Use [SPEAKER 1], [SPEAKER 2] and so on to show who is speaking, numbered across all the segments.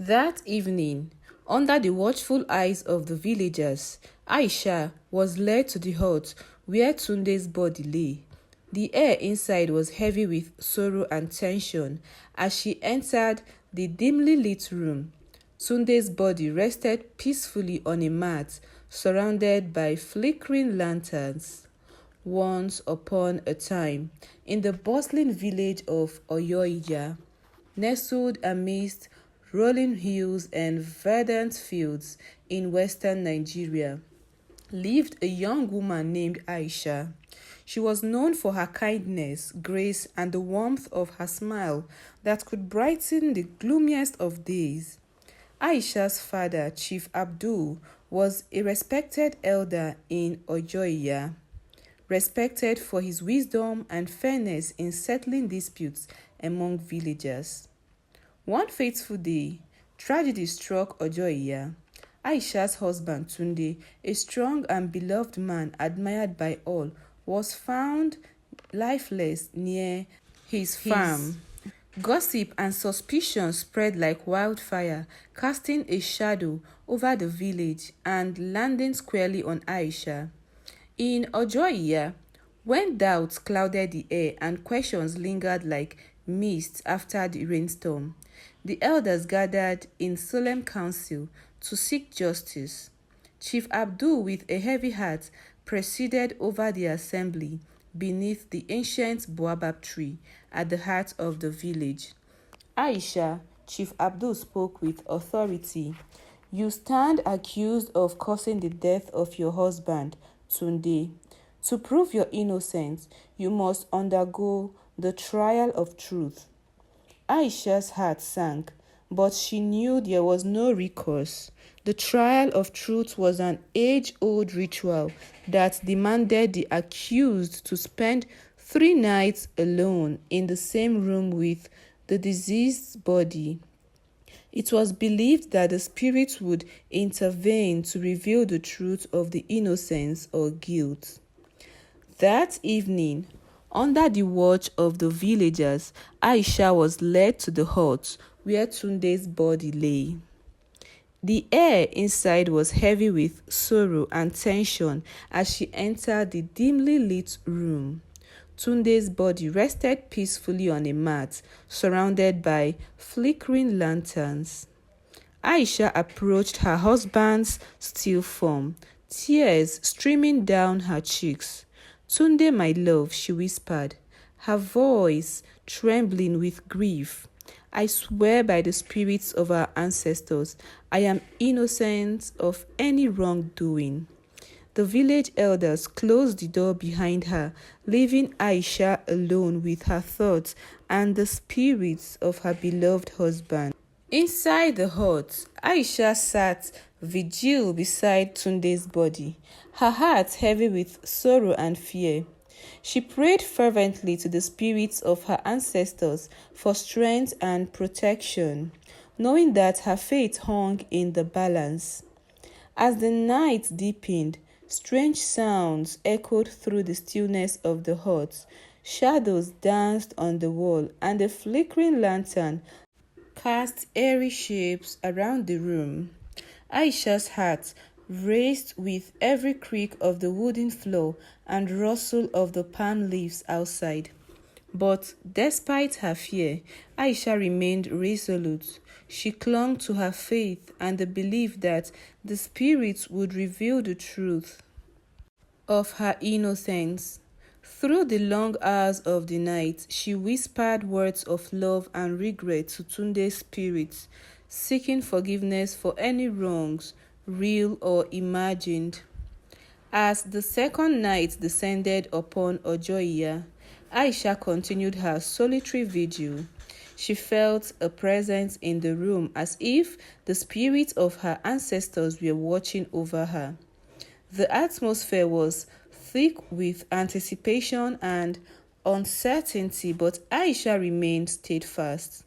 [SPEAKER 1] That evening, under the watchful eyes of the villagers, Aisha was led to the hut where Tunde's body lay. The air inside was heavy with sorrow and tension as she entered the dimly lit room. Tunde's body rested peacefully on a mat surrounded by flickering lanterns. Once upon a time, in the bustling village of Oja-Iya, nestled amidst rolling hills and verdant fields in western Nigeria, lived a young woman named Aisha. She was known for her kindness, grace, and the warmth of her smile that could brighten the gloomiest of days. Aisha's father, Chief Abdul, was a respected elder in Oja-Iya, respected for his wisdom and fairness in settling disputes among villagers. One fateful day, tragedy struck Oja-Iya. Aisha's husband Tunde, a strong and beloved man admired by all, was found lifeless near his farm. Gossip and suspicion spread like wildfire, casting a shadow over the village and landing squarely on Aisha. In Oja-Iya, when doubts clouded the air and questions lingered like mist after the rainstorm, the elders gathered in solemn council to seek justice. Chief Abdul, with a heavy heart, presided over the assembly beneath the ancient baobab tree at the heart of the village. Aisha, Chief Abdul spoke with authority. You stand accused of causing the death of your husband, Tunde. To prove your innocence, you must undergo the trial of truth. Aisha's heart sank, but she knew there was no recourse. The trial of truth was an age-old ritual that demanded the accused to spend 3 nights alone in the same room with the deceased body. It was believed that the spirits would intervene to reveal the truth of the innocence or guilt. That evening, under the watch of the villagers, Aisha was led to the hut where Tunde's body lay. The air inside was heavy with sorrow and tension as she entered the dimly lit room. Tunde's body rested peacefully on a mat surrounded by flickering lanterns. Aisha approached her husband's still form, tears streaming down her cheeks. Tunde, my love, she whispered, her voice trembling with grief. I swear by the spirits of our ancestors, I am innocent of any wrongdoing. The village elders closed the door behind her, leaving Aisha alone with her thoughts and the spirits of her beloved husband. Inside the hut, Aisha sat vigil beside Tunde's body, her heart heavy with sorrow and fear. She prayed fervently to the spirits of her ancestors for strength and protection, knowing that her fate hung in the balance. As the night deepened, strange sounds echoed through the stillness of the hut. Shadows danced on the wall, and a flickering lantern cast airy shapes around the room. Aisha's heart raced with every creak of the wooden floor and rustle of the palm leaves outside. But despite her fear, Aisha remained resolute. She clung to her faith and the belief that the spirits would reveal the truth of her innocence. Through the long hours of the night, she whispered words of love and regret to Tunde's spirit, seeking forgiveness for any wrongs, real or imagined. As the second night descended upon Oja-Iya, Aisha continued her solitary vigil. She felt a presence in the room as if the spirits of her ancestors were watching over her. The atmosphere was thick with anticipation and uncertainty, but Aisha remained steadfast.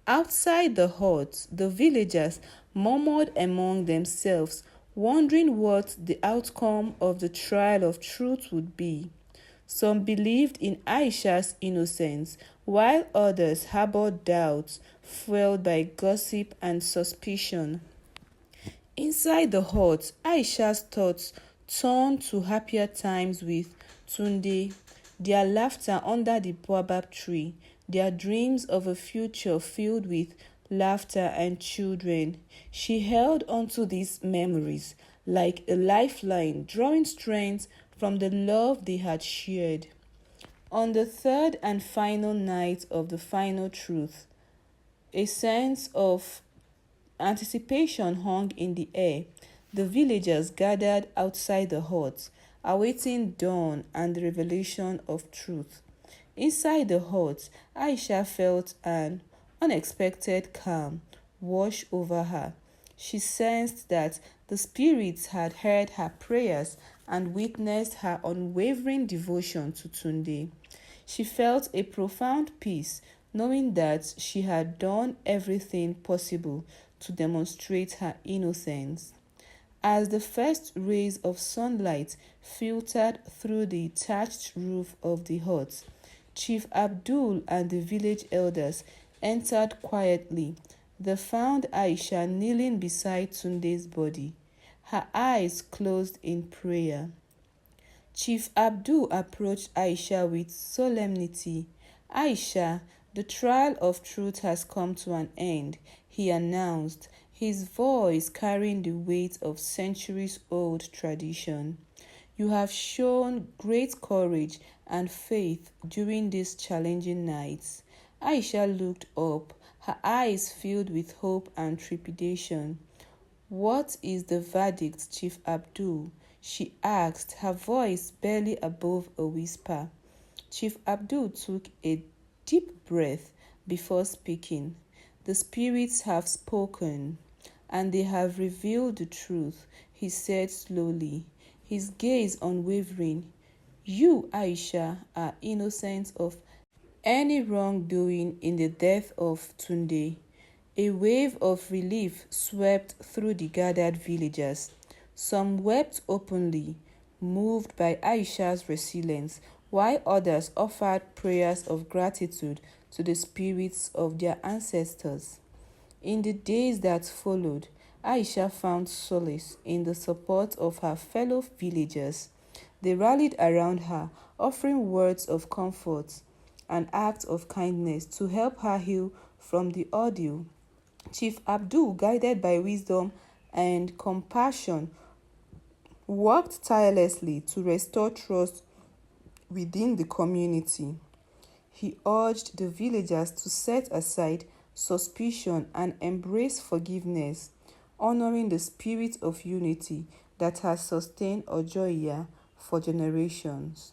[SPEAKER 1] Outside the hut, the villagers murmured among themselves, wondering what the outcome of the trial of truth would be. Some believed in Aisha's innocence, while others harbored doubts fueled by gossip and suspicion. Inside the hut, Aisha's thoughts turned to happier times with Tunde, their laughter under the baobab tree, their dreams of a future filled with laughter and children. She held onto these memories like a lifeline, drawing strength from the love they had shared. On the third and final night of the final truth, a sense of anticipation hung in the air. The villagers gathered outside the hut, awaiting dawn and the revelation of truth. Inside the hut, Aisha felt an unexpected calm wash over her. She sensed that the spirits had heard her prayers and witnessed her unwavering devotion to Tunde. She felt a profound peace knowing that she had done everything possible to demonstrate her innocence. As the first rays of sunlight filtered through the thatched roof of the hut, Chief Abdul and the village elders entered quietly. They found Aisha kneeling beside Tunde's body, her eyes closed in prayer. Chief Abdul approached Aisha with solemnity. Aisha, the trial of truth has come to an end, he announced, his voice carrying the weight of centuries-old tradition. You have shown great courage and faith during these challenging nights. Aisha looked up, her eyes filled with hope and trepidation. What is the verdict, Chief Abdul? She asked, her voice barely above a whisper. Chief Abdul took a deep breath before speaking. The spirits have spoken, and they have revealed the truth, he said slowly, his gaze unwavering. You, Aisha, are innocent of any wrongdoing in the death of Tunde. A wave of relief swept through the gathered villagers. Some wept openly, moved by Aisha's resilience, while others offered prayers of gratitude to the spirits of their ancestors. In the days that followed, Aisha found solace in the support of her fellow villagers. They rallied around her, offering words of comfort and acts of kindness to help her heal from the ordeal. Chief Abdul, guided by wisdom and compassion, worked tirelessly to restore trust within the community. He urged the villagers to set aside suspicion and embrace forgiveness, honoring the spirit of unity that has sustained Oja-Iya for generations.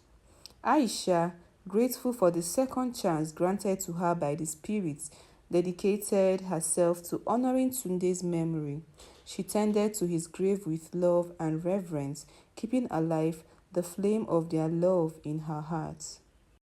[SPEAKER 1] Aisha, grateful for the second chance granted to her by the spirits, dedicated herself to honoring Tunde's memory. She tended to his grave with love and reverence, keeping alive the flame of their love in her heart.